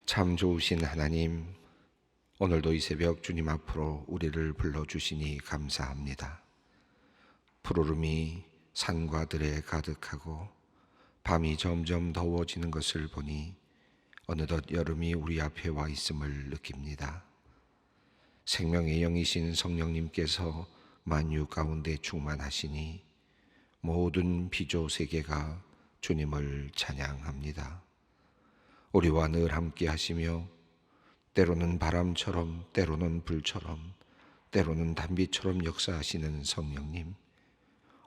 참 좋으신 하나님, 오늘도 이 새벽 주님 앞으로 우리를 불러주시니 감사합니다. 푸르름이 산과 들에 가득하고 밤이 점점 더워지는 것을 보니 어느덧 여름이 우리 앞에 와 있음을 느낍니다. 생명의 영이신 성령님께서 만유 가운데 충만하시니 모든 피조 세계가 주님을 찬양합니다. 우리와 늘 함께 하시며 때로는 바람처럼, 때로는 불처럼, 때로는 단비처럼 역사하시는 성령님,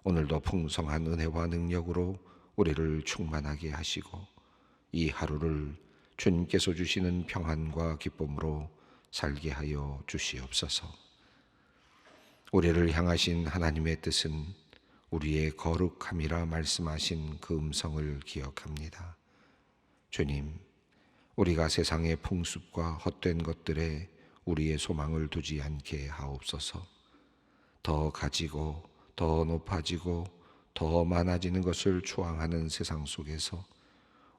오늘도 풍성한 은혜와 능력으로 우리를 충만하게 하시고 이 하루를 주님께서 주시는 평안과 기쁨으로 살게 하여 주시옵소서. 우리를 향하신 하나님의 뜻은 우리의 거룩함이라 말씀하신 그 음성을 기억합니다. 주님, 우리가 세상의 풍습과 헛된 것들에 우리의 소망을 두지 않게 하옵소서. 더 가지고 더 높아지고 더 많아지는 것을 추앙하는 세상 속에서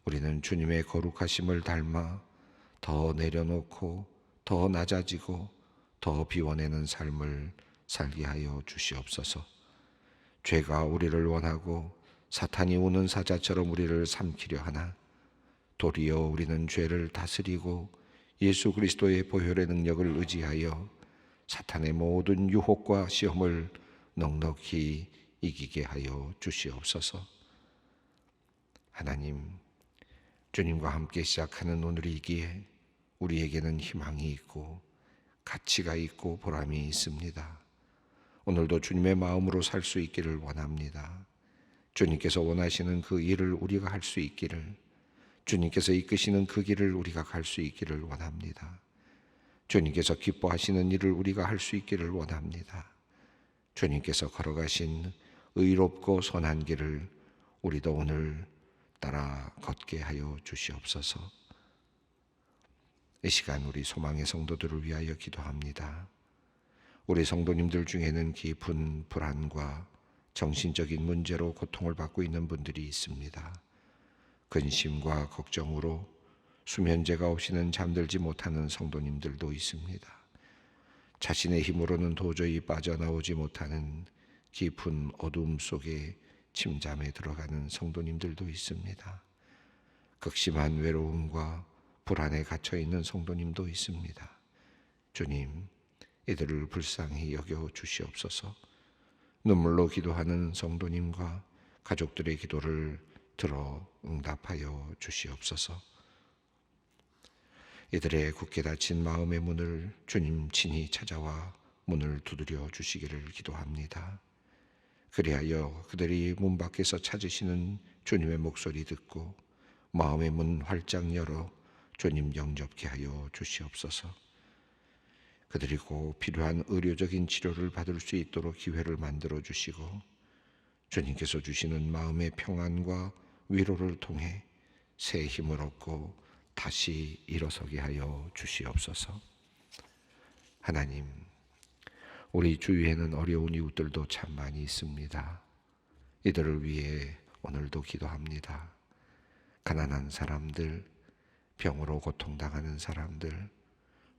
우리는 주님의 거룩하심을 닮아 더 내려놓고 더 낮아지고 더 비워내는 삶을 살게 하여 주시옵소서. 죄가 우리를 원하고 사탄이 우는 사자처럼 우리를 삼키려 하나 도리어 우리는 죄를 다스리고 예수 그리스도의 보혈의 능력을 의지하여 사탄의 모든 유혹과 시험을 넉넉히 이기게 하여 주시옵소서. 하나님, 주님과 함께 시작하는 오늘이기에 우리에게는 희망이 있고 가치가 있고 보람이 있습니다. 오늘도 주님의 마음으로 살 수 있기를 원합니다. 주님께서 원하시는 그 일을 우리가 할 수 있기를, 주님께서 이끄시는 그 길을 우리가 갈 수 있기를 원합니다. 주님께서 기뻐하시는 일을 우리가 할 수 있기를 원합니다. 주님께서 걸어가신 의롭고 선한 길을 우리도 오늘 따라 걷게 하여 주시옵소서. 이 시간 우리 소망의 성도들을 위하여 기도합니다. 우리 성도님들 중에는 깊은 불안과 정신적인 문제로 고통을 받고 있는 분들이 있습니다. 근심과 걱정으로 수면제가 없이는 잠들지 못하는 성도님들도 있습니다. 자신의 힘으로는 도저히 빠져나오지 못하는 깊은 어둠 속에 침잠에 들어가는 성도님들도 있습니다. 극심한 외로움과 불안에 갇혀 있는 성도님도 있습니다. 주님, 이들을 불쌍히 여겨 주시옵소서. 눈물로 기도하는 성도님과 가족들의 기도를 들어 응답하여 주시옵소서. 이들의 굳게 닫힌 마음의 문을 주님 친히 찾아와 문을 두드려 주시기를 기도합니다. 그리하여 그들이 문 밖에서 찾으시는 주님의 목소리 듣고 마음의 문 활짝 열어 주님 영접케 하여 주시옵소서. 그들이 꼭 필요한 의료적인 치료를 받을 수 있도록 기회를 만들어 주시고 주님께서 주시는 마음의 평안과 위로를 통해 새 힘을 얻고 다시 일어서게 하여 주시옵소서. 하나님, 우리 주위에는 어려운 이웃들도 참 많이 있습니다. 이들을 위해 오늘도 기도합니다. 가난한 사람들, 병으로 고통당하는 사람들,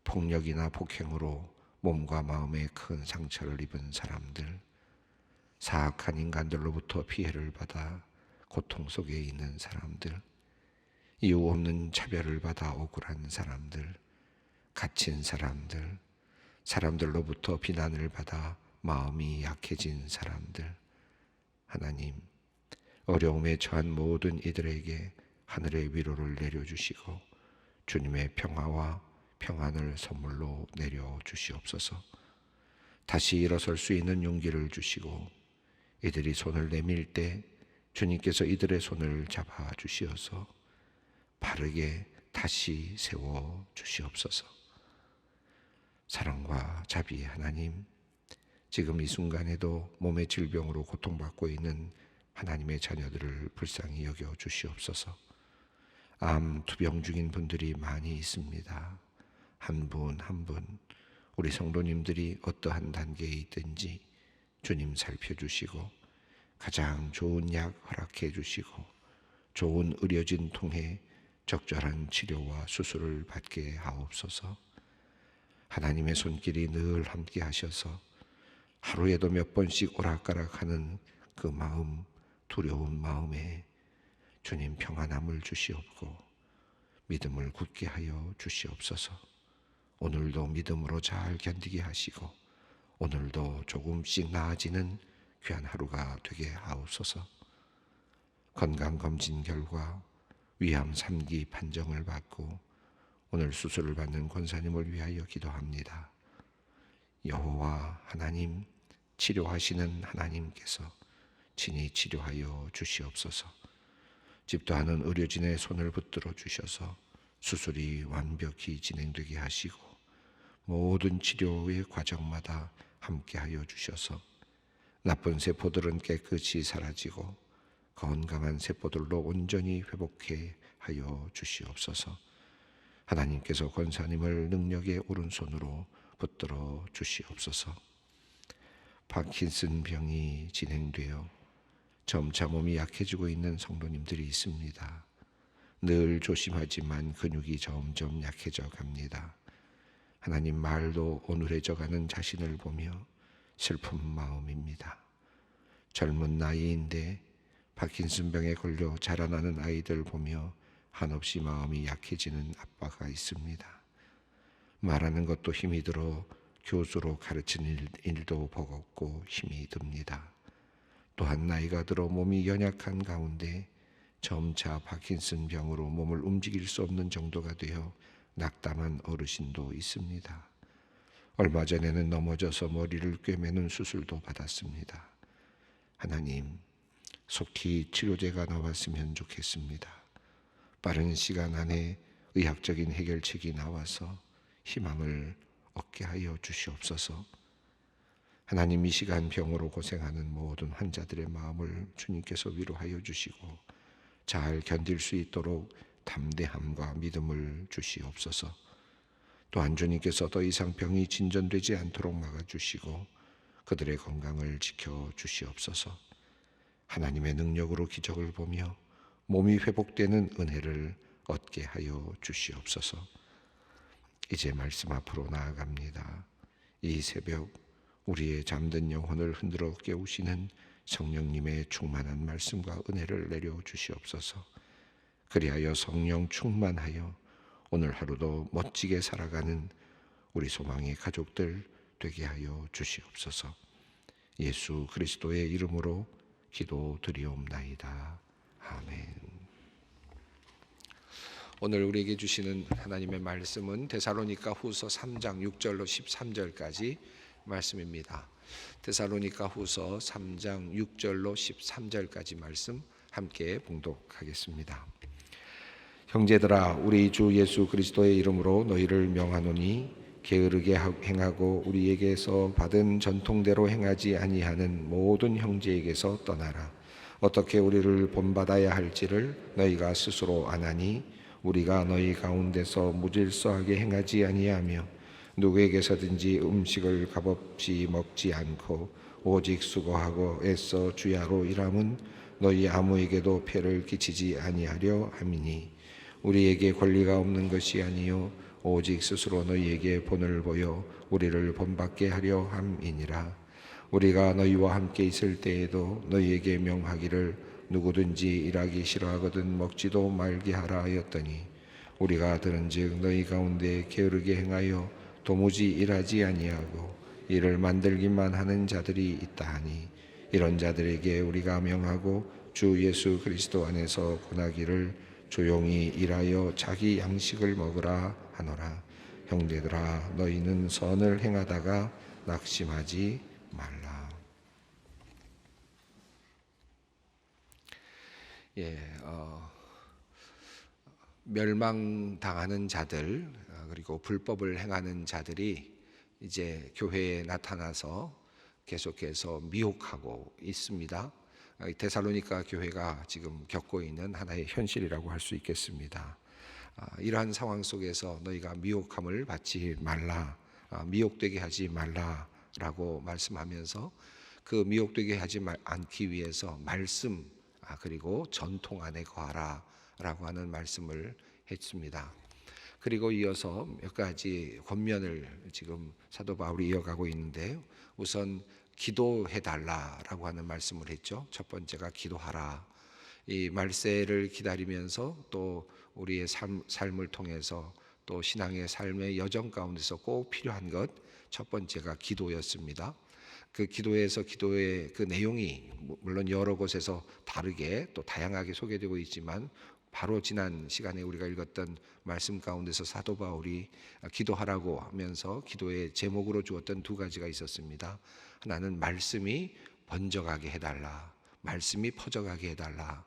폭력이나 폭행으로 몸과 마음에 큰 상처를 입은 사람들, 사악한 인간들로부터 피해를 받아 고통 속에 있는 사람들, 이유 없는 차별을 받아 억울한 사람들, 갇힌 사람들, 사람들로부터 비난을 받아 마음이 약해진 사람들, 하나님, 어려움에 처한 모든 이들에게 하늘의 위로를 내려주시고 주님의 평화와 평안을 선물로 내려주시옵소서. 다시 일어설 수 있는 용기를 주시고 이들이 손을 내밀 때 주님께서 이들의 손을 잡아 주시어서 바르게 다시 세워 주시옵소서. 사랑과 자비의 하나님, 지금 이 순간에도 몸의 질병으로 고통받고 있는 하나님의 자녀들을 불쌍히 여겨 주시옵소서. 암 투병 중인 분들이 많이 있습니다. 한 분 한 분 우리 성도님들이 어떠한 단계에 있든지 주님 살펴주시고 가장 좋은 약 허락해 주시고 좋은 의료진 통해 적절한 치료와 수술을 받게 하옵소서. 하나님의 손길이 늘 함께 하셔서 하루에도 몇 번씩 오락가락하는 그 마음, 두려운 마음에 주님 평안함을 주시옵고 믿음을 굳게 하여 주시옵소서. 오늘도 믿음으로 잘 견디게 하시고 오늘도 조금씩 나아지는 귀한 하루가 되게 하옵소서. 건강검진 결과 위암 3기 판정을 받고 오늘 수술을 받는 권사님을 위하여 기도합니다. 여호와 하나님, 치료하시는 하나님께서 친히 치료하여 주시옵소서. 집도하는 의료진의 손을 붙들어 주셔서 수술이 완벽히 진행되게 하시고 모든 치료의 과정마다 함께하여 주셔서 나쁜 세포들은 깨끗이 사라지고 건강한 세포들로 온전히 회복해 하여 주시옵소서. 하나님께서 권사님을 능력의 오른손으로 붙들어 주시옵소서. 파킨슨 병이 진행되어 점차 몸이 약해지고 있는 성도님들이 있습니다. 늘 조심하지만 근육이 점점 약해져 갑니다. 하나님, 말도 오늘해져가는 자신을 보며 슬픈 마음입니다. 젊은 나이인데 파킨슨병에 걸려 자라나는 아이들 보며 한없이 마음이 약해지는 아빠가 있습니다. 말하는 것도 힘이 들어 교수로 가르치는 일도 버겁고 힘이 듭니다. 또한 나이가 들어 몸이 연약한 가운데 점차 파킨슨 병으로 몸을 움직일 수 없는 정도가 되어 낙담한 어르신도 있습니다. 얼마 전에는 넘어져서 머리를 꿰매는 수술도 받았습니다. 하나님, 속히 치료제가 나왔으면 좋겠습니다. 빠른 시간 안에 의학적인 해결책이 나와서 희망을 얻게 하여 주시옵소서. 하나님, 이 시간 병으로 고생하는 모든 환자들의 마음을 주님께서 위로하여 주시고 잘 견딜 수 있도록 담대함과 믿음을 주시옵소서. 또한 주님께서 더 이상 병이 진전되지 않도록 막아주시고 그들의 건강을 지켜주시옵소서. 하나님의 능력으로 기적을 보며 몸이 회복되는 은혜를 얻게 하여 주시옵소서. 이제 말씀 앞으로 나아갑니다. 이 새벽 우리의 잠든 영혼을 흔들어 깨우시는 성령님의 충만한 말씀과 은혜를 내려 주시옵소서. 그리하여 성령 충만하여 오늘 하루도 멋지게 살아가는 우리 소망의 가족들 되게 하여 주시옵소서. 예수 그리스도의 이름으로 기도드리옵나이다. 아멘. 오늘 우리에게 주시는 하나님의 말씀은 데살로니가 후서 3장 6절로 13절까지 말씀입니다. 데살로니가 후서 3장 6절로 13절까지 말씀 함께 봉독하겠습니다. 형제들아, 우리 주 예수 그리스도의 이름으로 너희를 명하노니 게으르게 행하고 우리에게서 받은 전통대로 행하지 아니하는 모든 형제에게서 떠나라. 어떻게 우리를 본받아야 할지를 너희가 스스로 아나니 우리가 너희 가운데서 무질서하게 행하지 아니하며 누구에게서든지 음식을 값없이 먹지 않고 오직 수고하고 애써 주야로 일함은 너희 아무에게도 폐를 끼치지 아니하려 함이니 우리에게 권리가 없는 것이 아니요 오직 스스로 너희에게 본을 보여 우리를 본받게 하려 함이니라. 우리가 너희와 함께 있을 때에도 너희에게 명하기를 누구든지 일하기 싫어하거든 먹지도 말게 하라 하였더니 우리가 들은즉 너희 가운데 게으르게 행하여 도무지 일하지 아니하고 일을 만들기만 하는 자들이 있다 하니 이런 자들에게 우리가 명하고 주 예수 그리스도 안에서 권하기를 조용히 일하여 자기 양식을 먹으라 하노라. 형제들아, 너희는 선을 행하다가 낙심하지 말라. 멸망당하는 자들 그리고 불법을 행하는 자들이 이제 교회에 나타나서 계속해서 미혹하고 있습니다. 데살로니가 교회가 지금 겪고 있는 하나의 현실이라고 할 수 있겠습니다. 이러한 상황 속에서 너희가 미혹함을 받지 말라, 미혹되게 하지 말라라고 말씀하면서 그 미혹되게 하지 않기 위해서 말씀 그리고 전통 안에 거하라 라고 하는 말씀을 했습니다. 그리고 이어서 몇 가지 권면을 지금 사도 바울이 이어가고 있는데요. 우선 기도해달라라고 하는 말씀을 했죠. 첫 번째가 기도하라. 이 말세를 기다리면서 또 우리의 삶을 통해서 또 신앙의 삶의 여정 가운데서 꼭 필요한 것, 첫 번째가 기도였습니다. 그 기도에서 기도의 그 내용이 물론 여러 곳에서 다르게 또 다양하게 소개되고 있지만, 바로 지난 시간에 우리가 읽었던 말씀 가운데서 사도 바울이 기도하라고 하면서 기도의 제목으로 주었던 두 가지가 있었습니다. 하나는 말씀이 번져가게 해달라, 말씀이 퍼져가게 해달라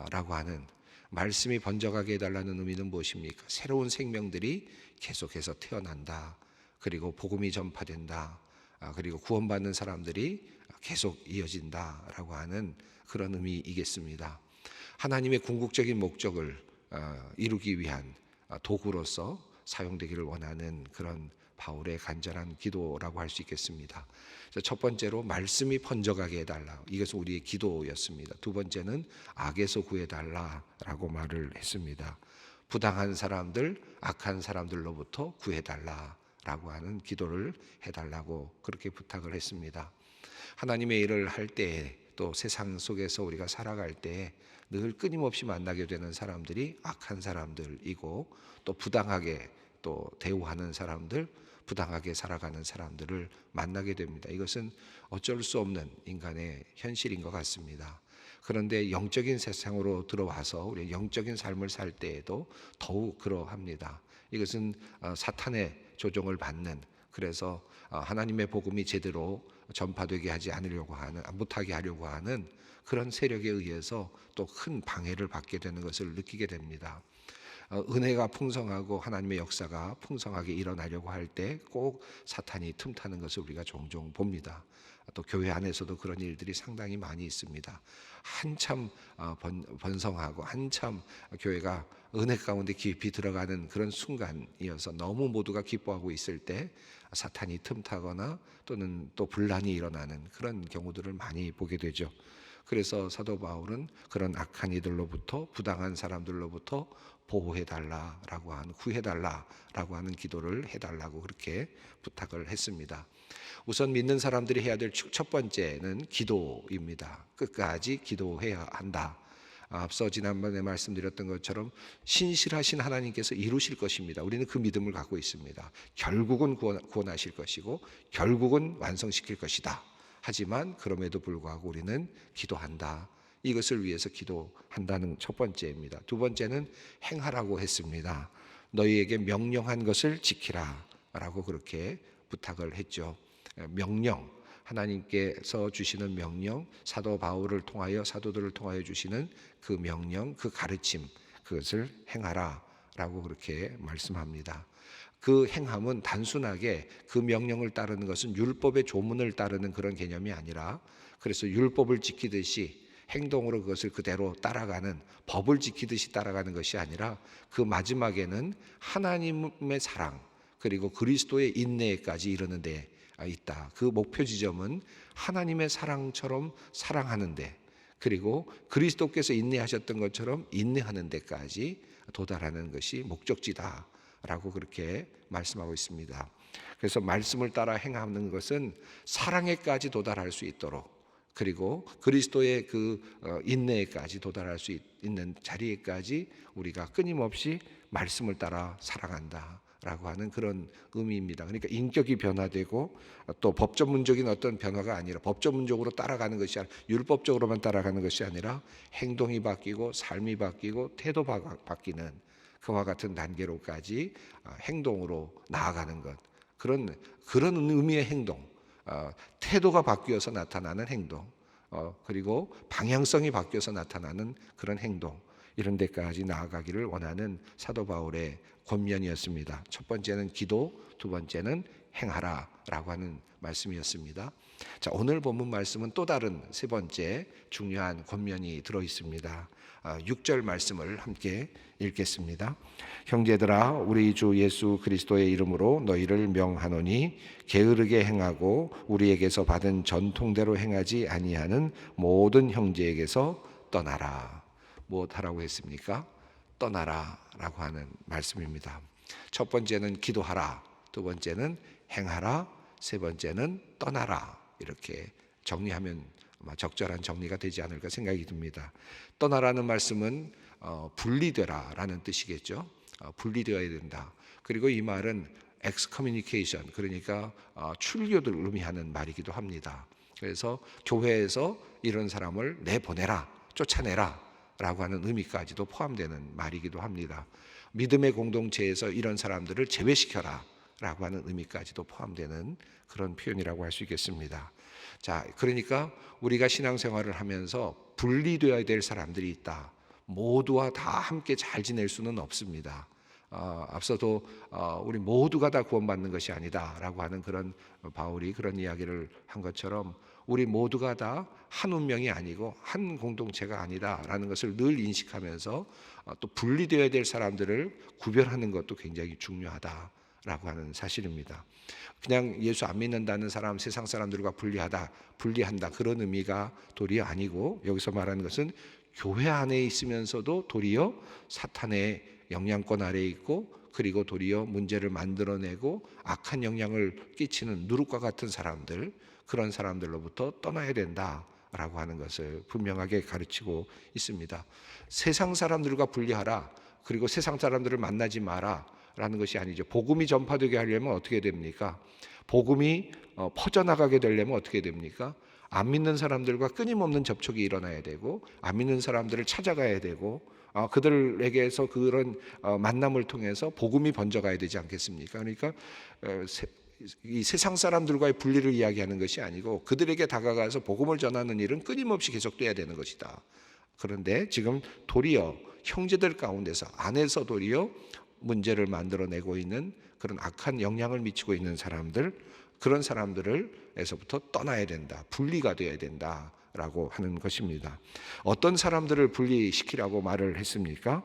라고 하는, 말씀이 번져가게 해달라는 의미는 무엇입니까? 새로운 생명들이 계속해서 태어난다, 그리고 복음이 전파된다, 그리고 구원받는 사람들이 계속 이어진다라고 하는 그런 의미이겠습니다. 하나님의 궁극적인 목적을 이루기 위한 도구로서 사용되기를 원하는 그런 바울의 간절한 기도라고 할 수 있겠습니다. 첫 번째로 말씀이 번져가게 해달라, 이것은 우리의 기도였습니다. 두 번째는 악에서 구해달라라고 말을 했습니다. 부당한 사람들, 악한 사람들로부터 구해달라라고 하는 기도를 해달라고 그렇게 부탁을 했습니다. 하나님의 일을 할 때, 또 세상 속에서 우리가 살아갈 때 늘 끊임없이 만나게 되는 사람들이 악한 사람들이고, 또 부당하게 또 대우하는 사람들, 부당하게 살아가는 사람들을 만나게 됩니다. 이것은 어쩔 수 없는 인간의 현실인 것 같습니다. 그런데 영적인 세상으로 들어와서 우리 영적인 삶을 살 때에도 더욱 그러합니다. 이것은 사탄의 조종을 받는, 그래서 하나님의 복음이 제대로 전파되게 하지 않으려고 하는, 못하게 하려고 하는 그런 세력에 의해서 또 큰 방해를 받게 되는 것을 느끼게 됩니다. 은혜가 풍성하고 하나님의 역사가 풍성하게 일어나려고 할 때 꼭 사탄이 틈타는 것을 우리가 종종 봅니다. 또 교회 안에서도 그런 일들이 상당히 많이 있습니다. 한참 번성하고 한참 교회가 은혜 가운데 깊이 들어가는 그런 순간이어서 너무 모두가 기뻐하고 있을 때 사탄이 틈타거나 또는 또 분란이 일어나는 그런 경우들을 많이 보게 되죠. 그래서 사도 바울은 그런 악한 이들로부터, 부당한 사람들로부터 보호해달라라고 하는, 구해달라라고 하는 기도를 해달라고 그렇게 부탁을 했습니다. 우선 믿는 사람들이 해야 될 첫 번째는 기도입니다. 끝까지 기도해야 한다. 앞서 지난번에 말씀드렸던 것처럼 신실하신 하나님께서 이루실 것입니다. 우리는 그 믿음을 갖고 있습니다. 결국은 구원하실 것이고 결국은 완성시킬 것이다. 하지만 그럼에도 불구하고 우리는 기도한다. 이것을 위해서 기도한다는 첫 번째입니다. 두 번째는 행하라고 했습니다. 너희에게 명령한 것을 지키라 라고 그렇게 부탁을 했죠. 명령, 하나님께서 주시는 명령, 사도 바울을 통하여, 사도들을 통하여 주시는 그 명령, 그 가르침, 그것을 행하라 라고 그렇게 말씀합니다. 그 행함은 단순하게 그 명령을 따르는 것은 율법의 조문을 따르는 그런 개념이 아니라, 그래서 율법을 지키듯이 행동으로 그것을 그대로 따라가는, 법을 지키듯이 따라가는 것이 아니라 그 마지막에는 하나님의 사랑, 그리고 그리스도의 인내까지 이르는 데 있다. 그 목표 지점은 하나님의 사랑처럼 사랑하는 데, 그리고 그리스도께서 인내하셨던 것처럼 인내하는 데까지 도달하는 것이 목적지다 라고 그렇게 말씀하고 있습니다. 그래서 말씀을 따라 행하는 것은 사랑에까지 도달할 수 있도록, 그리고 그리스도의 그 인내에까지 도달할 수 있는 자리에까지 우리가 끊임없이 말씀을 따라 살아간다 라고 하는 그런 의미입니다. 그러니까 인격이 변화되고 또 법전문적인 어떤 변화가 아니라, 법전문적으로 따라가는 것이 아니라, 율법적으로만 따라가는 것이 아니라 행동이 바뀌고 삶이 바뀌고 태도가 바뀌는 그와 같은 단계로까지 행동으로 나아가는 것, 그런 의미의 행동, 태도가 바뀌어서 나타나는 행동, 그리고 방향성이 바뀌어서 나타나는 그런 행동, 이런 데까지 나아가기를 원하는 사도 바울의 권면이었습니다. 첫 번째는 기도, 두 번째는 행하라라고 하는 말씀이었습니다. 자, 오늘 본문 말씀은 또 다른 세 번째 중요한 권면이 들어 있습니다. 6절 말씀을 함께 읽겠습니다. 형제들아, 우리 주 예수 그리스도의 이름으로 너희를 명하노니 게으르게 행하고 우리에게서 받은 전통대로 행하지 아니하는 모든 형제에게서 떠나라. 무엇하라고 했습니까? 떠나라라고 하는 말씀입니다. 첫 번째는 기도하라, 두 번째는 행하라, 세 번째는 떠나라. 이렇게 정리하면 아마 적절한 정리가 되지 않을까 생각이 듭니다. 떠나라는 말씀은 분리되라라는 뜻이겠죠. 분리되어야 된다. 그리고 이 말은 excommunication, 그러니까 출교를 의미하는 말이기도 합니다. 그래서 교회에서 이런 사람을 내보내라, 쫓아내라 라고 하는 의미까지도 포함되는 말이기도 합니다. 믿음의 공동체에서 이런 사람들을 제외시켜라 라고 하는 의미까지도 포함되는 그런 표현이라고 할 수 있겠습니다. 자, 그러니까 우리가 신앙생활을 하면서 분리되어야 될 사람들이 있다. 모두와 다 함께 잘 지낼 수는 없습니다. 앞서도 우리 모두가 다 구원받는 것이 아니다라고 하는 그런 바울이 그런 이야기를 한 것처럼 우리 모두가 다 한 운명이 아니고 한 공동체가 아니다라는 것을 늘 인식하면서 또 분리되어야 될 사람들을 구별하는 것도 굉장히 중요하다라고 하는 사실입니다. 그냥 예수 안 믿는다는 사람, 세상 사람들과 분리한다 그런 의미가 도리어 아니고, 여기서 말하는 것은 교회 안에 있으면서도 도리어 사탄의 영향권 아래에 있고, 그리고 도리어 문제를 만들어내고 악한 영향을 끼치는 누룩과 같은 사람들, 그런 사람들로부터 떠나야 된다라고 하는 것을 분명하게 가르치고 있습니다. 세상 사람들과 분리하라, 그리고 세상 사람들을 만나지 마라 라는 것이 아니죠. 복음이 전파되게 하려면 어떻게 됩니까? 복음이 퍼져나가게 되려면 어떻게 됩니까? 안 믿는 사람들과 끊임없는 접촉이 일어나야 되고, 안 믿는 사람들을 찾아가야 되고, 그들에게서 그런 만남을 통해서 복음이 번져가야 되지 않겠습니까? 그러니까 이 세상 사람들과의 분리를 이야기하는 것이 아니고 그들에게 다가가서 복음을 전하는 일은 끊임없이 계속돼야 되는 것이다. 그런데 지금 도리어 형제들 가운데서, 안에서 도리어 문제를 만들어내고 있는 그런 악한 영향을 미치고 있는 사람들, 그런 사람들에서부터 떠나야 된다, 분리가 되어야 된다라고 하는 것입니다. 어떤 사람들을 분리시키라고 말을 했습니까?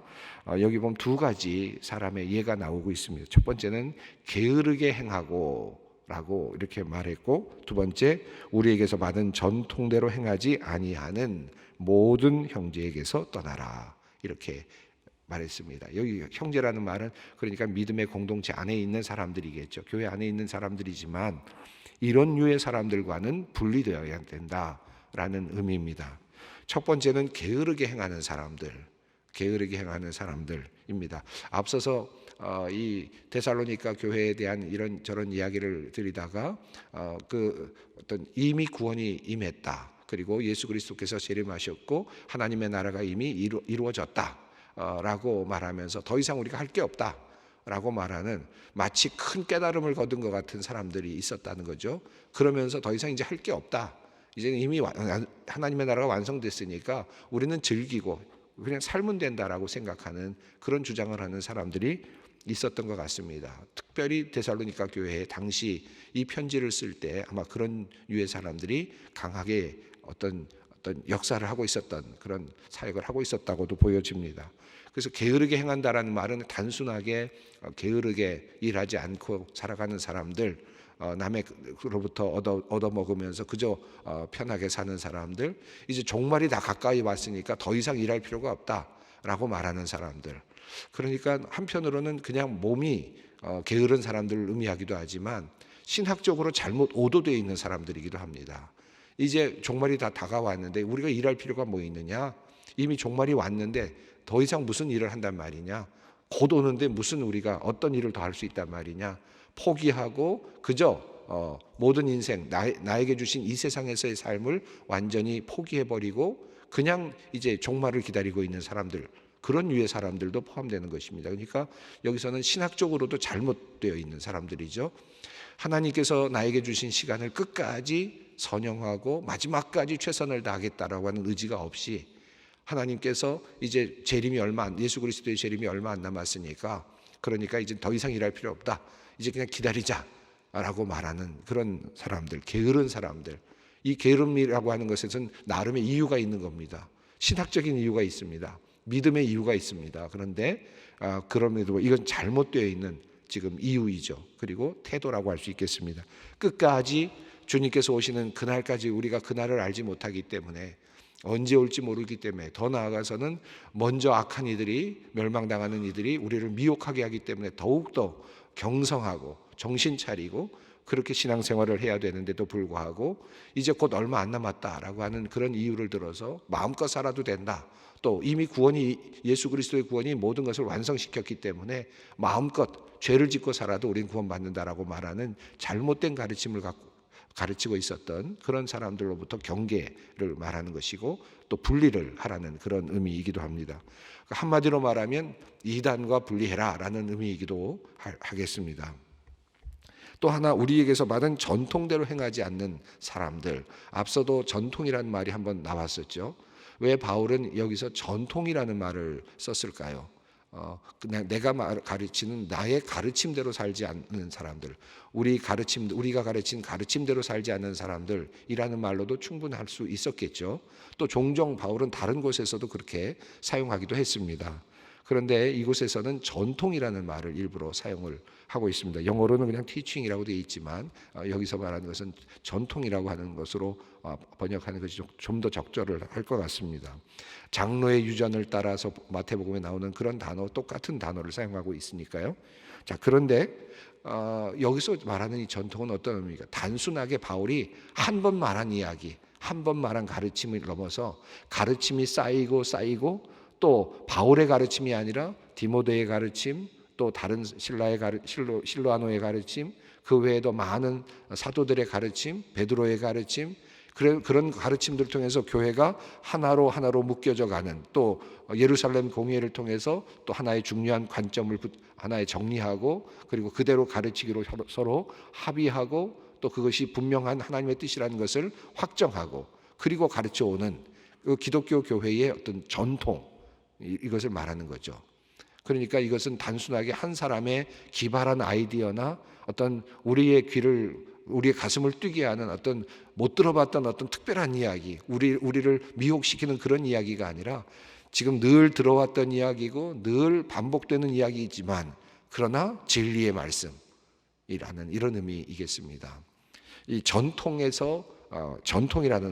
여기 보면 두 가지 사람의 예가 나오고 있습니다. 첫 번째는 게으르게 행하고 라고 이렇게 말했고, 두 번째 우리에게서 받은 전통대로 행하지 아니하는 모든 형제에게서 떠나라 이렇게 말했습니다. 여기 형제라는 말은 그러니까 믿음의 공동체 안에 있는 사람들이겠죠. 교회 안에 있는 사람들이지만 이런 류의 사람들과는 분리되어야 된다라는 의미입니다. 첫 번째는 게으르게 행하는 사람들, 게으르게 행하는 사람들입니다. 앞서서 이 데살로니가 교회에 대한 이런 저런 이야기를 드리다가 그 어떤 이미 구원이 임했다, 그리고 예수 그리스도께서 재림하셨고 하나님의 나라가 이미 이루어졌다 라고 말하면서 더 이상 우리가 할 게 없다 라고 말하는, 마치 큰 깨달음을 거둔 것 같은 사람들이 있었다는 거죠. 그러면서 더 이상 이제 할 게 없다, 이제는 이미 하나님의 나라가 완성됐으니까 우리는 즐기고 그냥 살면 된다라고 생각하는 그런 주장을 하는 사람들이 있었던 것 같습니다. 특별히 데살로니가 교회에 당시 이 편지를 쓸 때 아마 그런 유의 사람들이 강하게 어떤 역사를 하고 있었던, 그런 사역을 하고 있었다고도 보여집니다. 그래서 게으르게 행한다라는 말은 단순하게 게으르게 일하지 않고 살아가는 사람들, 남의로부터 얻어먹으면서 그저 편하게 사는 사람들, 이제 종말이 다 가까이 왔으니까 더 이상 일할 필요가 없다라고 말하는 사람들. 그러니까 한편으로는 그냥 몸이 게으른 사람들을 의미하기도 하지만 신학적으로 잘못 오도되어 있는 사람들이기도 합니다. 이제 종말이 다 다가왔는데 우리가 일할 필요가 뭐 있느냐? 이미 종말이 왔는데 더 이상 무슨 일을 한단 말이냐? 곧 오는데 무슨 우리가 어떤 일을 더 할 수 있단 말이냐? 포기하고 그저 모든 인생, 나에게 주신 이 세상에서의 삶을 완전히 포기해버리고 그냥 이제 종말을 기다리고 있는 사람들, 그런 유의 사람들도 포함되는 것입니다. 그러니까 여기서는 신학적으로도 잘못되어 있는 사람들이죠. 하나님께서 나에게 주신 시간을 끝까지 선영하고 마지막까지 최선을 다하겠다라고 하는 의지가 없이, 하나님께서 이제 예수 그리스도의 재림이 얼마 안 남았으니까, 그러니까 이제 더 이상 일할 필요 없다, 이제 그냥 기다리자라고 말하는 그런 사람들, 게으른 사람들. 이 게으름이라고 하는 것에는 나름의 이유가 있는 겁니다. 신학적인 이유가 있습니다. 믿음의 이유가 있습니다. 그런데 그럼에도 이건 잘못되어 있는 지금 이유이죠. 그리고 태도라고 할 수 있겠습니다. 끝까지 주님께서 오시는 그날까지 우리가 그날을 알지 못하기 때문에 언제 올지 모르기 때문에, 더 나아가서는 먼저 악한 이들이, 멸망당하는 이들이 우리를 미혹하게 하기 때문에 더욱더 경성하고 정신 차리고 그렇게 신앙생활을 해야 되는데도 불구하고 이제 곧 얼마 안 남았다라고 하는 그런 이유를 들어서 마음껏 살아도 된다, 또 이미 구원이, 예수 그리스도의 구원이 모든 것을 완성시켰기 때문에 마음껏 죄를 짓고 살아도 우리는 구원받는다라고 말하는 잘못된 가르침을 가르치고 있었던 그런 사람들로부터 경계를 말하는 것이고, 또 분리를 하라는 그런 의미이기도 합니다. 한마디로 말하면 이단과 분리해라 라는 의미이기도 하겠습니다. 또 하나, 우리에게서 받은 전통대로 행하지 않는 사람들, 앞서도 전통이라는 말이 한번 나왔었죠. 왜 바울은 여기서 전통이라는 말을 썼을까요? 그냥 내가 가르치는 나의 가르침대로 살지 않는 사람들, 우리가 가르친 가르침대로 살지 않는 사람들이라는 말로도 충분할 수 있었겠죠. 또 종종 바울은 다른 곳에서도 그렇게 사용하기도 했습니다. 그런데 이곳에서는 전통이라는 말을 일부러 사용을 하고 있습니다. 영어로는 그냥 teaching이라고 되어 있지만 여기서 말하는 것은 전통이라고 하는 것으로 번역하는 것이 좀 더 적절할 것 같습니다. 장로의 유전을 따라서 마태복음에 나오는 그런 단어, 똑같은 단어를 사용하고 있으니까요. 자, 그런데 여기서 말하는 이 전통은 어떤 의미입니까? 단순하게 바울이 한 번 말한 이야기, 한 번 말한 가르침을 넘어서 가르침이 쌓이고 또 바울의 가르침이 아니라 디모데의 가르침, 또 다른 실로아노의 가르침, 그 외에도 많은 사도들의 가르침, 베드로의 가르침, 그런 가르침들을 통해서 교회가 하나로 묶여져 가는, 또 예루살렘 공회를 통해서 또 하나의 중요한 관점을 하나에 정리하고, 그리고 그대로 가르치기로 서로 합의하고, 또 그것이 분명한 하나님의 뜻이라는 것을 확정하고, 그리고 가르쳐오는 그 기독교 교회의 어떤 전통, 이것을 말하는 거죠. 그러니까 이것은 단순하게 한 사람의 기발한 아이디어나 어떤 우리의 가슴을 뛰게 하는 어떤 못 들어봤던 어떤 특별한 이야기, 우리를 미혹시키는 그런 이야기가 아니라 지금 늘 들어왔던 이야기고 늘 반복되는 이야기이지만 그러나 진리의 말씀이라는 이런 의미이겠습니다. 이 전통이라는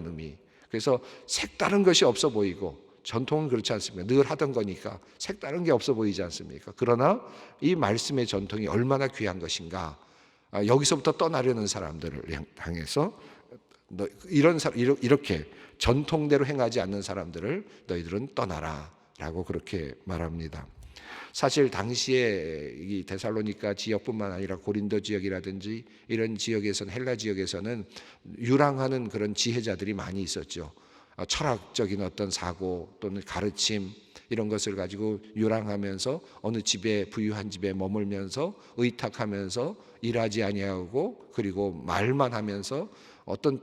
의미. 그래서 색다른 것이 없어 보이고, 전통은 그렇지 않습니까? 늘 하던 거니까 색다른 게 없어 보이지 않습니까? 그러나 이 말씀의 전통이 얼마나 귀한 것인가, 여기서부터 떠나려는 사람들을 향해서 이렇게 전통대로 행하지 않는 사람들을 너희들은 떠나라 라고 그렇게 말합니다. 사실 당시에 이 데살로니가 지역뿐만 아니라 고린도 지역이라든지 이런 지역에서는, 헬라 지역에서는 유랑하는 그런 지혜자들이 많이 있었죠. 철학적인 어떤 사고 또는 가르침, 이런 것을 가지고 유랑하면서 어느 집에, 부유한 집에 머물면서 의탁하면서 일하지 아니하고, 그리고 말만 하면서 어떤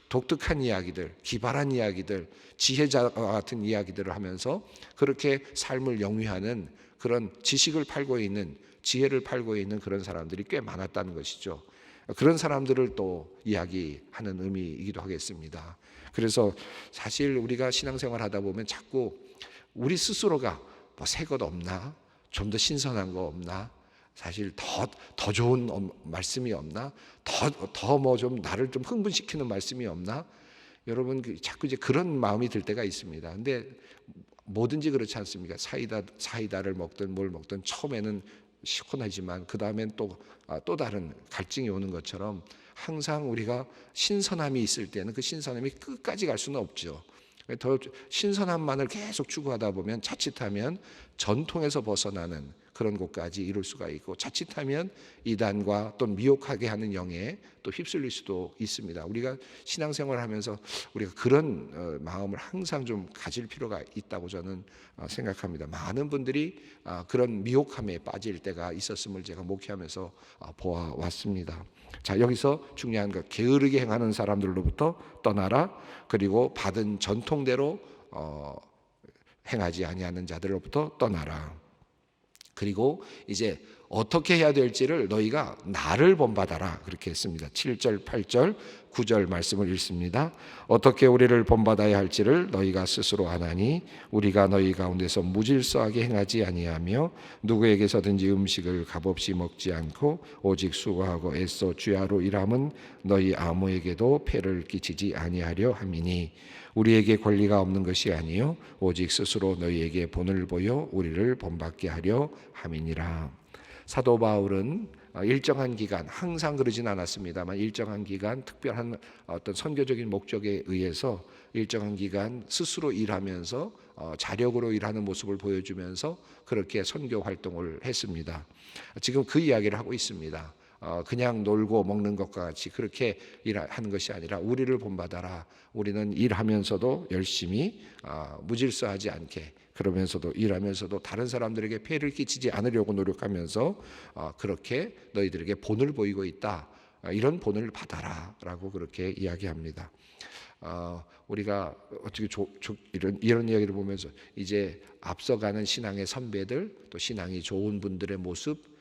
독특한 이야기들, 기발한 이야기들, 지혜자 같은 이야기들을 하면서 그렇게 삶을 영위하는 그런 지식을 팔고 있는, 지혜를 팔고 있는 그런 사람들이 꽤 많았다는 것이죠. 그런 사람들을 또 이야기하는 의미이기도 하겠습니다. 그래서 사실 우리가 신앙생활 하다 보면 자꾸 우리 스스로가 뭐 새 것 없나? 좀 더 신선한 거 없나? 사실 더 좋은 말씀이 없나? 더 뭐 좀 나를 좀 흥분시키는 말씀이 없나? 여러분, 자꾸 이제 그런 마음이 들 때가 있습니다. 근데 뭐든지 그렇지 않습니까? 사이다를 먹든 뭘 먹든 처음에는 시원하지만 그 다음엔 또 다른 갈증이 오는 것처럼, 항상 우리가 신선함이 있을 때는 그 신선함이 끝까지 갈 수는 없죠. 더 신선함만을 계속 추구하다 보면 자칫하면 전통에서 벗어나는 그런 곳까지 이룰 수가 있고, 자칫하면 이단과 또 미혹하게 하는 영에 또 휩쓸릴 수도 있습니다. 우리가 신앙생활을 하면서 우리가 그런 마음을 항상 좀 가질 필요가 있다고 저는 생각합니다. 많은 분들이 그런 미혹함에 빠질 때가 있었음을 제가 목회하면서 보아왔습니다. 자, 여기서 중요한 것, 게으르게 행하는 사람들로부터 떠나라. 그리고 받은 전통대로 행하지 아니하는 자들로부터 떠나라. 그리고 이제 어떻게 해야 될지를 너희가 나를 본받아라, 그렇게 했습니다. 7절, 8절, 9절 말씀을 읽습니다. 어떻게 우리를 본받아야 할지를 너희가 스스로 아나니 우리가 너희 가운데서 무질서하게 행하지 아니하며 누구에게서든지 음식을 값없이 먹지 않고 오직 수고하고 애써 주야로 일함은 너희 아무에게도 폐를 끼치지 아니하려 함이니 우리에게 권리가 없는 것이 아니요 오직 스스로 너희에게 본을 보여 우리를 본받게 하려 함이니라. 사도 바울은 일정한 기간, 항상 그러진 않았습니다만 일정한 기간 특별한 어떤 선교적인 목적에 의해서 일정한 기간 스스로 일하면서 자력으로 일하는 모습을 보여주면서 그렇게 선교 활동을 했습니다. 지금 그 이야기를 하고 있습니다. 그냥 놀고 먹는 것과 같이 그렇게 일하는 것이 아니라 우리를 본받아라. 우리는 일하면서도 열심히 무질서하지 않게, 그러면서도 일하면서도 다른 사람들에게 폐를 끼치지 않으려고 노력하면서 그렇게 너희들에게 본을 보이고 있다. 이런 본을 받아라 라고 그렇게 이야기합니다. 우리가 어떻게 이런 이야기를 보면서 이제 앞서가는 신앙의 선배들, 또 신앙이 좋은 분들의 모습,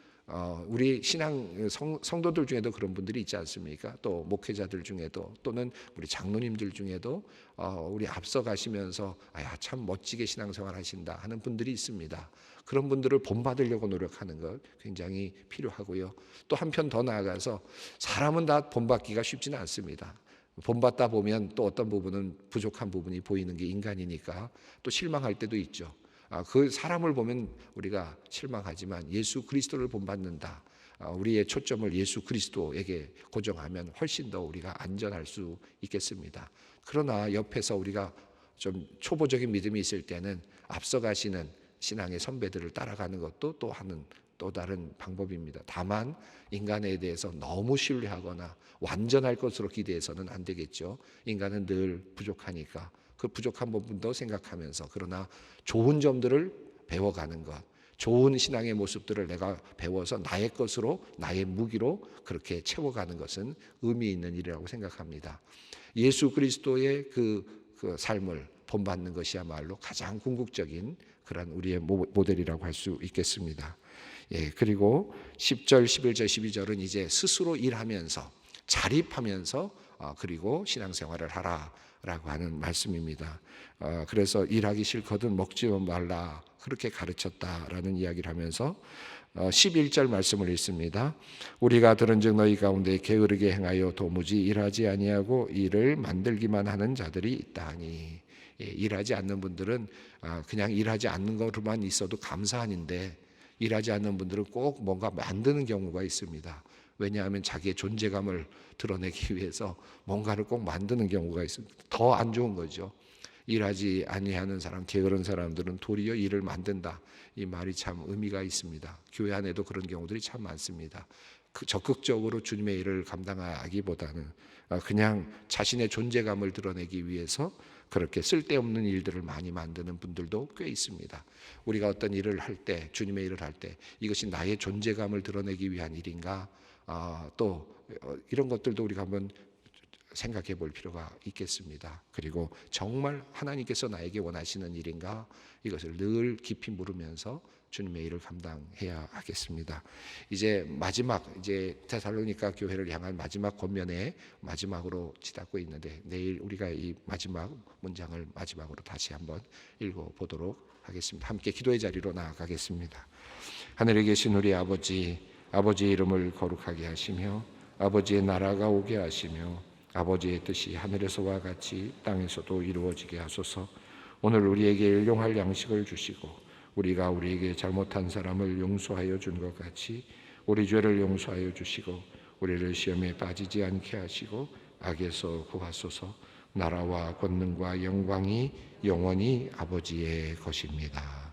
우리 신앙 성도들 중에도 그런 분들이 있지 않습니까? 또 목회자들 중에도, 또는 우리 장로님들 중에도 우리 앞서 가시면서 참 멋지게 신앙생활 하신다 하는 분들이 있습니다. 그런 분들을 본받으려고 노력하는 것 굉장히 필요하고요. 또 한편 더 나아가서 사람은 다 본받기가 쉽지는 않습니다. 본받다 보면 또 어떤 부분은 부족한 부분이 보이는 게 인간이니까 또 실망할 때도 있죠. 그 사람을 보면 우리가 실망하지만 예수 그리스도를 본받는다. 우리의 초점을 예수 그리스도에게 고정하면 훨씬 더 우리가 안전할 수 있겠습니다. 그러나 옆에서 우리가 좀 초보적인 믿음이 있을 때는 앞서가시는 신앙의 선배들을 따라가는 것도 또 다른 방법입니다. 다만 인간에 대해서 너무 신뢰하거나 완전할 것으로 기대해서는 안 되겠죠. 인간은 늘 부족하니까 그 부족한 부분도 생각하면서, 그러나 좋은 점들을 배워가는 것, 좋은 신앙의 모습들을 내가 배워서 나의 것으로, 나의 무기로 그렇게 채워가는 것은 의미 있는 일이라고 생각합니다. 예수 그리스도의 그 삶을 본받는 것이야말로 가장 궁극적인 그런 우리의 모델이라고 할 수 있겠습니다. 그리고 10절, 11절, 12절은 이제 스스로 일하면서 자립하면서 그리고 신앙생활을 하라라고 하는 말씀입니다. 그래서 일하기 싫거든 먹지 말라 그렇게 가르쳤다라는 이야기를 하면서 11절 말씀을 읽습니다. 우리가 들은즉 너희 가운데 게으르게 행하여 도무지 일하지 아니하고 일을 만들기만 하는 자들이 있다니. 일하지 않는 분들은 그냥 일하지 않는 것으로만 있어도 감사한인데, 일하지 않는 분들은 꼭 뭔가 만드는 경우가 있습니다. 왜냐하면 자기의 존재감을 드러내기 위해서 뭔가를 꼭 만드는 경우가 있습니다. 더 안 좋은 거죠. 일하지 아니하는 사람, 게으른 사람들은 도리어 일을 만든다. 이 말이 참 의미가 있습니다. 교회 안에도 그런 경우들이 참 많습니다. 적극적으로 주님의 일을 감당하기보다는 그냥 자신의 존재감을 드러내기 위해서 그렇게 쓸데없는 일들을 많이 만드는 분들도 꽤 있습니다. 우리가 어떤 일을 할 때, 주님의 일을 할 때 이것이 나의 존재감을 드러내기 위한 일인가? 또 이런 것들도 우리가 한번 생각해 볼 필요가 있겠습니다. 그리고 정말 하나님께서 나에게 원하시는 일인가? 이것을 늘 깊이 물으면서 주님의 일을 감당해야 하겠습니다. 이제 데살로니가 교회를 향한 마지막 권면의 마지막으로 치닫고 있는데, 내일 우리가 이 마지막 문장을 마지막으로 다시 한번 읽어보도록 하겠습니다. 함께 기도의 자리로 나아가겠습니다. 하늘에 계신 우리 아버지의 이름을 거룩하게 하시며 아버지의 나라가 오게 하시며 아버지의 뜻이 하늘에서와 같이 땅에서도 이루어지게 하소서. 오늘 우리에게 일용할 양식을 주시고 우리가 우리에게 잘못한 사람을 용서하여 준 것 같이 우리 죄를 용서하여 주시고 우리를 시험에 빠지지 않게 하시고 악에서 구하소서. 나라와 권능과 영광이 영원히 아버지의 것입니다.